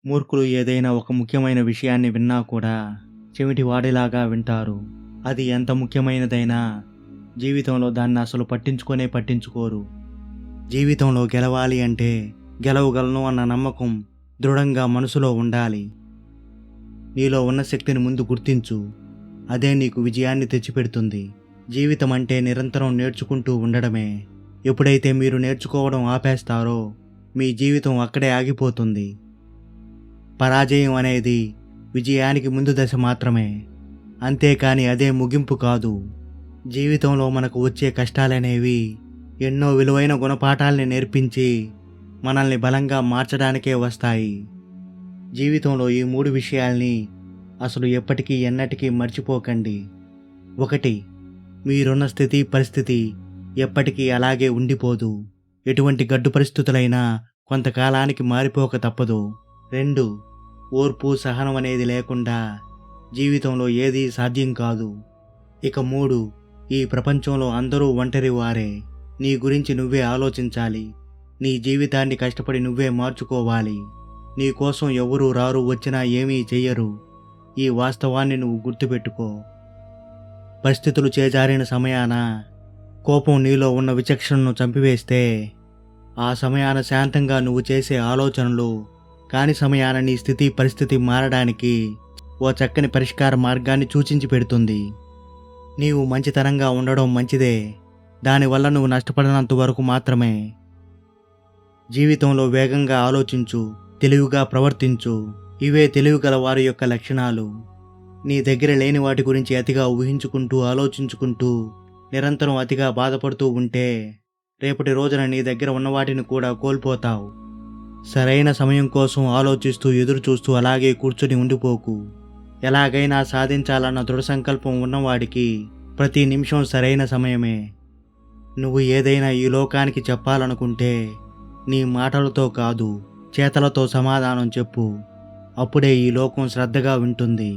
మూర్ఖులు ఏదైనా ఒక ముఖ్యమైన విషయాన్ని విన్నా కూడా చెవిటి వాడిలాగా వింటారు. అది ఎంత ముఖ్యమైనదైనా జీవితంలో దాన్ని అసలు పట్టించుకోరు. జీవితంలో గెలవాలి అంటే గెలవగలను అన్న నమ్మకం దృఢంగా మనసులో ఉండాలి. నీలో ఉన్న శక్తిని ముందు గుర్తించు. అదే నీకు విజయాన్ని తెచ్చిపెడుతుంది. జీవితం అంటే నిరంతరం నేర్చుకుంటూ ఉండడమే. ఎప్పుడైతే మీరు నేర్చుకోవడం ఆపేస్తారో మీ జీవితం అక్కడే ఆగిపోతుంది. పరాజయం అనేది విజయానికి ముందు దశ మాత్రమే, అంతేకాని అదే ముగింపు కాదు. జీవితంలో మనకు వచ్చే కష్టాలనేవి ఎన్నో విలువైన గుణపాఠాల్ని నేర్పించి మనల్ని బలంగా మార్చడానికే వస్తాయి. జీవితంలో ఈ 3 విషయాల్ని అసలు ఎప్పటికీ ఎన్నటికీ మర్చిపోకండి. 1. మీరున్న పరిస్థితి ఎప్పటికీ అలాగే ఉండిపోదు. ఎటువంటి గడ్డు పరిస్థితులైనా కొంతకాలానికి మారిపోక తప్పదు. 2. ఓర్పు సహనం అనేది లేకుండా జీవితంలో ఏదీ సాధ్యం కాదు. ఇక 3. ఈ ప్రపంచంలో అందరూ ఒంటరి వారే. నీ గురించి నువ్వే ఆలోచించాలి. నీ జీవితాన్ని కష్టపడి నువ్వే మార్చుకోవాలి. నీ కోసం ఎవరూ రారు, వచ్చినా ఏమీ చెయ్యరు. ఈ వాస్తవాన్ని నువ్వు గుర్తుపెట్టుకో. పరిస్థితులు చేజారిన సమయాన కోపం నీలో ఉన్న విచక్షణను చంపివేస్తే, ఆ సమయాన శాంతంగా నువ్వు చేసే ఆలోచనలు కాని సమయాన నీ పరిస్థితి మారడానికి ఓ చక్కని పరిష్కార మార్గాన్ని సూచించి పెడుతుంది. నీవు మంచితనంగా ఉండడం మంచిదే, దానివల్ల నువ్వు నష్టపడినంత వరకు మాత్రమే. జీవితంలో వేగంగా ఆలోచించు, తెలివిగా ప్రవర్తించు. ఇవే తెలివిగల వారి యొక్క లక్షణాలు. నీ దగ్గర లేని వాటి గురించి అతిగా ఊహించుకుంటూ ఆలోచించుకుంటూ నిరంతరం అతిగా బాధపడుతూ ఉంటే రేపటి రోజున నీ దగ్గర ఉన్న వాటిని కూడా కోల్పోతావు. సరైన సమయం కోసం ఆలోచిస్తూ ఎదురు చూస్తూ అలాగే కూర్చొని ఉండిపోకు. ఎలాగైనా సాధించాలన్న దృఢ సంకల్పం ఉన్నవాడికి ప్రతి నిమిషం సరైన సమయమే. నువ్వు ఏదైనా ఈ లోకానికి చెప్పాలనుకుంటే నీ మాటలతో కాదు, చేతలతో సమాధానం చెప్పు. అప్పుడే ఈ లోకం శ్రద్ధగా వింటుంది.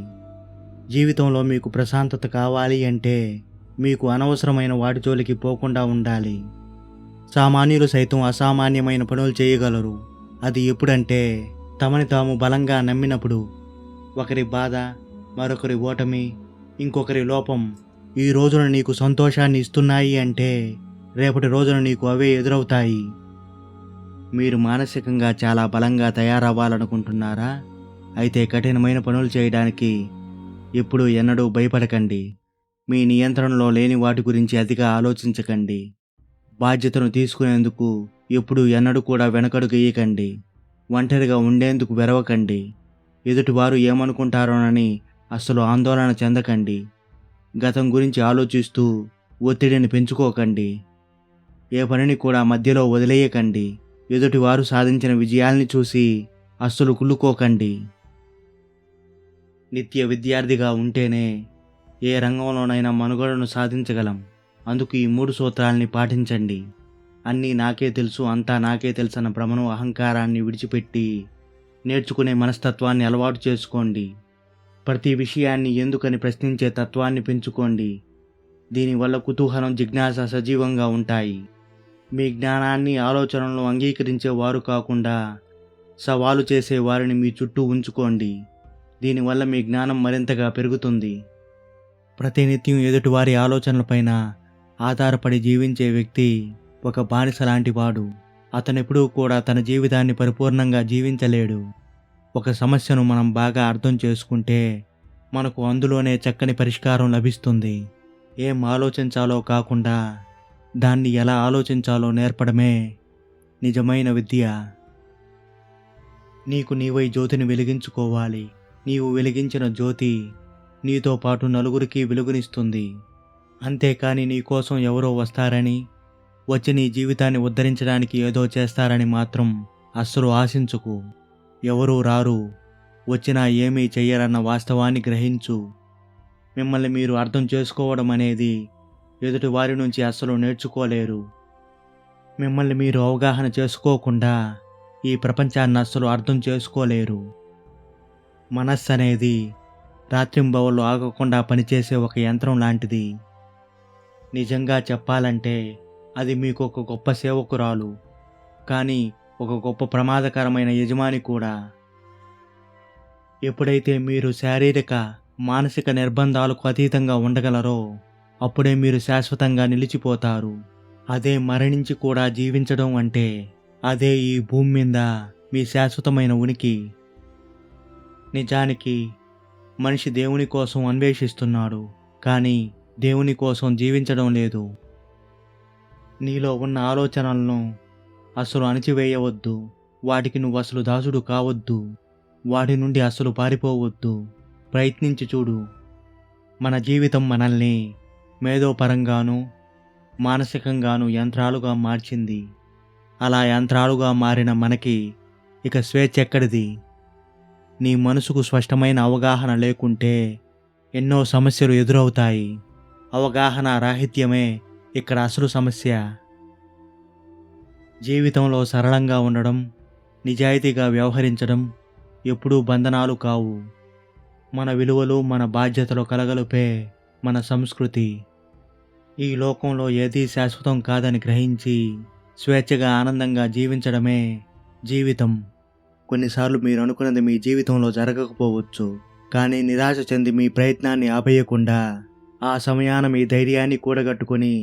జీవితంలో మీకు ప్రశాంతత కావాలి అంటే మీకు అనవసరమైన వాటి జోలికి పోకుండా ఉండాలి. సామాన్యులు సైతం అసామాన్యమైన పనులు చేయగలరు. అది ఎప్పుడంటే తమని తాము బలంగా నమ్మినప్పుడు. ఒకరి బాధ, మరొకరి ఓటమి, ఇంకొకరి లోపం ఈ రోజున నీకు సంతోషాన్ని ఇస్తున్నాయి అంటే రేపటి రోజున నీకు అవే ఎదురవుతాయి. మీరు మానసికంగా చాలా బలంగా తయారవ్వాలనుకుంటున్నారా? అయితే కఠినమైన పనులు చేయడానికి ఎప్పుడూ ఎన్నడూ భయపడకండి. మీ నియంత్రణలో లేని వాటి గురించి అతిగా ఆలోచించకండి. బాధ్యతను తీసుకునేందుకు ఎప్పుడూ ఎన్నడూ కూడా వెనకడుగు వేయకండి. ఒంటరిగా ఉండేందుకు వెరవకండి. ఎదుటివారు ఏమనుకుంటారోనని అస్సలు ఆందోళన చెందకండి. గతం గురించి ఆలోచిస్తూ ఒత్తిడిని పెంచుకోకండి. ఏ పనిని కూడా మధ్యలో వదిలేయకండి. ఎదుటివారు సాధించిన విజయాల్ని చూసి అస్సలు కుళ్ళుకోకండి. నిత్య విద్యార్థిగా ఉంటేనే ఏ రంగంలోనైనా మనుగడను సాధించగలం. అందుకు ఈ 3 సూత్రాల్ని పాటించండి. అన్నీ నాకే తెలుసు, అంతా నాకే తెలుసన్న భ్రమను, అహంకారాన్ని విడిచిపెట్టి నేర్చుకునే మనస్తత్వాన్ని అలవాటు చేసుకోండి. ప్రతి విషయాన్ని ఎందుకని ప్రశ్నించే తత్వాన్ని పెంచుకోండి. దీనివల్ల కుతూహలం, జిజ్ఞాస సజీవంగా ఉంటాయి. మీ జ్ఞానాన్ని, ఆలోచనలను అంగీకరించేవారు కాకుండా సవాలు చేసే వారిని మీ చుట్టూ ఉంచుకోండి. దీనివల్ల మీ జ్ఞానం మరింతగా పెరుగుతుంది. ప్రతినిత్యం ఎదుటివారి ఆలోచనలపైన ఆధారపడి జీవించే వ్యక్తి ఒక బానిస లాంటివాడు. అతనెప్పుడూ కూడా తన జీవితాన్ని పరిపూర్ణంగా జీవించలేడు. ఒక సమస్యను మనం బాగా అర్థం చేసుకుంటే మనకు అందులోనే చక్కని పరిష్కారం లభిస్తుంది. ఏం ఆలోచించాలో కాకుండా దాన్ని ఎలా ఆలోచించాలో నేర్పడమే నిజమైన విద్య. నీకు నీవై జ్యోతిని వెలిగించుకోవాలి. నీవు వెలిగించిన జ్యోతి నీతో పాటు నలుగురికి వెలుగునిస్తుంది. అంతేకాని నీ కోసం ఎవరో వస్తారని, వచ్చి నీ జీవితాన్ని ఉద్ధరించడానికి ఏదో చేస్తారని మాత్రం అస్సలు ఆశించుకు. ఎవరూ రారు, వచ్చినా ఏమీ చెయ్యరన్న వాస్తవాన్ని గ్రహించు. మిమ్మల్ని మీరు అర్థం చేసుకోవడం అనేది ఎదుటి వారి నుంచి అస్సలు నేర్చుకోలేరు. మిమ్మల్ని మీరు అవగాహన చేసుకోకుండా ఈ ప్రపంచాన్ని అస్సలు అర్థం చేసుకోలేరు. మనస్సు అనేది రాత్రింబవళ్ళు ఆగకుండా పనిచేసే ఒక యంత్రం లాంటిది. నిజంగా చెప్పాలంటే అది మీకు ఒక గొప్ప సేవకురాలు, కానీ ఒక గొప్ప ప్రమాదకరమైన యజమాని కూడా. ఎప్పుడైతే మీరు శారీరక మానసిక నిర్బంధాలకు అతీతంగా ఉండగలరో అప్పుడే మీరు శాశ్వతంగా నిలిచిపోతారు. అదే మరణించి కూడా జీవించడం అంటే అదే ఈ భూమి మీద మీ శాశ్వతమైన ఉనికి. నిజానికి మనిషి దేవుని కోసం అన్వేషిస్తున్నాడు, కానీ దేవుని కోసం జీవించడం లేదు. నీలో ఉన్న ఆలోచనలను అసలు అణచివేయవద్దు. వాటికి నువ్వు అసలు దాసుడు కావద్దు. వాటి నుండి అసలు పారిపోవద్దు. ప్రయత్నించి చూడు. మన జీవితం మనల్ని మేధోపరంగానూ మానసికంగానూ యంత్రాలుగా మార్చింది. అలా యంత్రాలుగా మారిన మనకి ఇక స్వేచ్ఛ ఎక్కడిది? నీ మనసుకు స్పష్టమైన అవగాహన లేకుంటే ఎన్నో సమస్యలు ఎదురవుతాయి. అవగాహన రాహిత్యమే ఇక్కడ అసలు సమస్య. జీవితంలో సరళంగా ఉండడం, నిజాయితీగా వ్యవహరించడం ఎప్పుడూ బంధనాలు కావు. మన విలువలు, మన బాధ్యతలు కలగలుపే మన సంస్కృతి. ఈ లోకంలో ఏదీ శాశ్వతం కాదని గ్రహించి స్వేచ్ఛగా ఆనందంగా జీవించడమే జీవితం. కొన్నిసార్లు మీరు అనుకున్నది మీ జీవితంలో జరగకపోవచ్చు, కానీ నిరాశ చెంది మీ ప్రయత్నాన్ని ఆపేయకుండా ఆ సమయాన మీ ధైర్యాన్ని కూడగట్టుకొని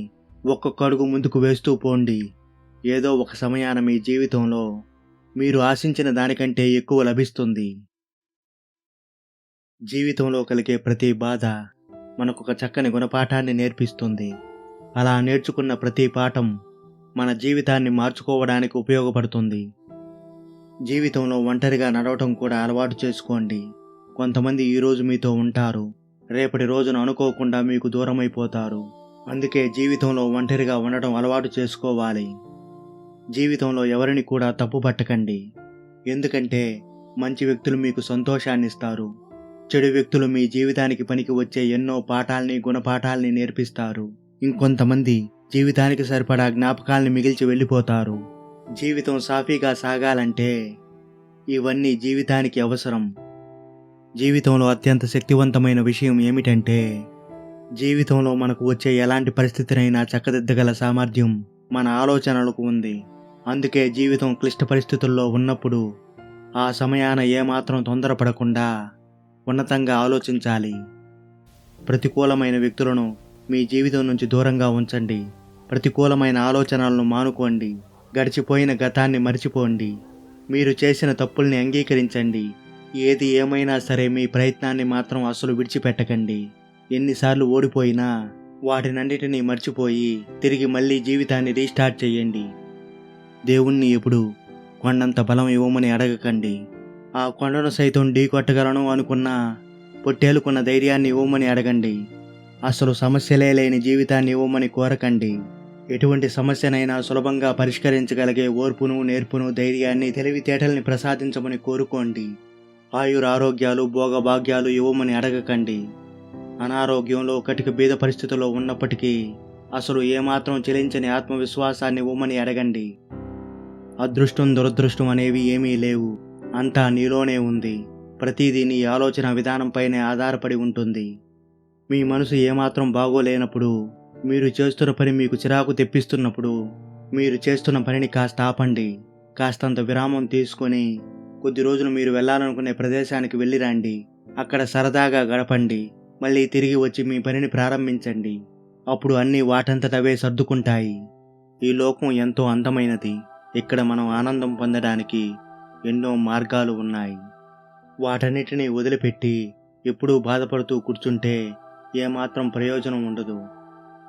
ఒక్కొక్క అడుగు ముందుకు వేస్తూ పోండి. ఏదో ఒక సమయాన మీ జీవితంలో మీరు ఆశించిన దానికంటే ఎక్కువ లభిస్తుంది. జీవితంలో కలిగే ప్రతి బాధ మనకొక చక్కని గుణపాఠాన్ని నేర్పిస్తుంది. అలా నేర్చుకున్న ప్రతి పాఠం మన జీవితాన్ని మార్చుకోవడానికి ఉపయోగపడుతుంది. జీవితంలో ఒంటరిగా నడవటం కూడా అలవాటు చేసుకోండి. కొంతమంది ఈరోజు మీతో ఉంటారు, రేపటి రోజున అనుకోకుండా మీకు దూరమైపోతారు. అందుకే జీవితంలో ఒంటరిగా ఉండటం అలవాటు చేసుకోవాలి. జీవితంలో ఎవరిని కూడా తప్పు పట్టకండి. ఎందుకంటే మంచి వ్యక్తులు మీకు సంతోషాన్ని ఇస్తారు. చెడు వ్యక్తులు మీ జీవితానికి పనికి వచ్చే ఎన్నో పాఠాల్ని, గుణపాఠాల్ని నేర్పిస్తారు. ఇంకొంతమంది జీవితానికి సరిపడా జ్ఞాపకాల్ని మిగిల్చి వెళ్ళిపోతారు. జీవితం సాఫీగా సాగాలంటే ఇవన్నీ జీవితానికి అవసరం. జీవితంలో అత్యంత శక్తివంతమైన విషయం ఏమిటంటే జీవితంలో మనకు వచ్చే ఎలాంటి పరిస్థితినైనా చక్కదిద్దగల సామర్థ్యం మన ఆలోచనలకు ఉంది. అందుకే జీవితం క్లిష్ట పరిస్థితుల్లో ఉన్నప్పుడు ఆ సమయాన ఏమాత్రం తొందరపడకుండా ఉన్నతంగా ఆలోచించాలి. ప్రతికూలమైన వ్యక్తులను మీ జీవితం నుంచి దూరంగా ఉంచండి. ప్రతికూలమైన ఆలోచనలను మానుకోండి. గడిచిపోయిన గతాన్ని మరిచిపోండి. మీరు చేసిన తప్పుల్ని అంగీకరించండి. ఏది ఏమైనా సరే మీ ప్రయత్నాన్ని మాత్రం అసలు విడిచిపెట్టకండి. ఎన్నిసార్లు ఓడిపోయినా వాటినన్నిటినీ మర్చిపోయి తిరిగి మళ్ళీ జీవితాన్ని రీస్టార్ట్ చేయండి. దేవుణ్ణి ఎప్పుడు కొండంత బలం ఇవ్వమని అడగకండి. ఆ కొండను సైతం ఢీకొట్టగలను అనుకున్న పొట్టేలుకున్న ధైర్యాన్ని ఇవ్వమని అడగండి. అసలు సమస్యలే లేని జీవితాన్ని ఇవ్వమని కోరకండి. ఎటువంటి సమస్యనైనా సులభంగా పరిష్కరించగలిగే ఓర్పును, నేర్పును, ధైర్యాన్ని, తెలివితేటల్ని ప్రసాదించమని కోరుకోండి. ఆయురారోగ్యాలు, భోగభాగ్యాలు ఇవ్వమని అడగకండి. అనారోగ్యంలో కటిక బీద పరిస్థితుల్లో ఉన్నప్పటికీ అసలు ఏమాత్రం చెలించని ఆత్మవిశ్వాసాన్ని ఇవ్వమని అడగండి. అదృష్టం, దురదృష్టం అనేవి ఏమీ లేవు. అంతా నీలోనే ఉంది. ప్రతిదీ నీ ఆలోచన విధానంపైనే ఆధారపడి ఉంటుంది. మీ మనసు ఏమాత్రం బాగోలేనప్పుడు, మీరు చేస్తున్న పని మీకు చిరాకు తెప్పిస్తున్నప్పుడు, మీరు చేస్తున్న పనిని కాస్త ఆపండి. కాస్తంత విరామం తీసుకొని కొద్ది రోజులు మీరు వెళ్ళాలనుకునే ప్రదేశానికి వెళ్ళిరండి. అక్కడ సరదాగా గడపండి. మళ్ళీ తిరిగి వచ్చి మీ పనిని ప్రారంభించండి. అప్పుడు అన్నీ వాటంతటవే సర్దుకుంటాయి. ఈ లోకం ఎంతో అందమైనది. ఇక్కడ మనం ఆనందం పొందడానికి ఎన్నో మార్గాలు ఉన్నాయి. వాటన్నిటినీ వదిలిపెట్టి ఎప్పుడూ బాధపడుతూ కూర్చుంటే ఏమాత్రం ప్రయోజనం ఉండదు.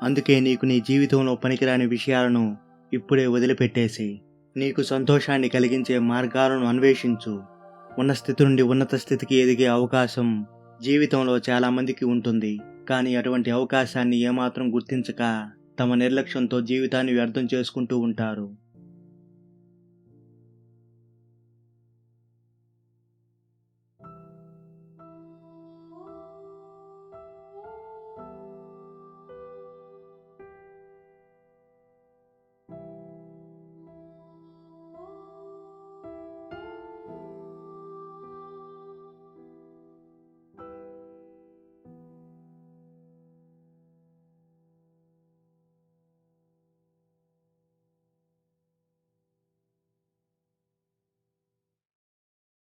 అందుకే నీకు నీ జీవితంలో పనికిరాని విషయాలను ఇప్పుడే వదిలిపెట్టేసి నీకు సంతోషాన్ని కలిగించే మార్గాలను అన్వేషించు. ఉన్న స్థితి నుండి ఉన్నత స్థితికి ఎదిగే అవకాశం జీవితంలో చాలామందికి ఉంటుంది. కానీ అటువంటి అవకాశాన్ని ఏమాత్రం గుర్తించక తమ నిర్లక్ష్యంతో జీవితాన్ని వ్యర్థం చేసుకుంటూ ఉంటారు.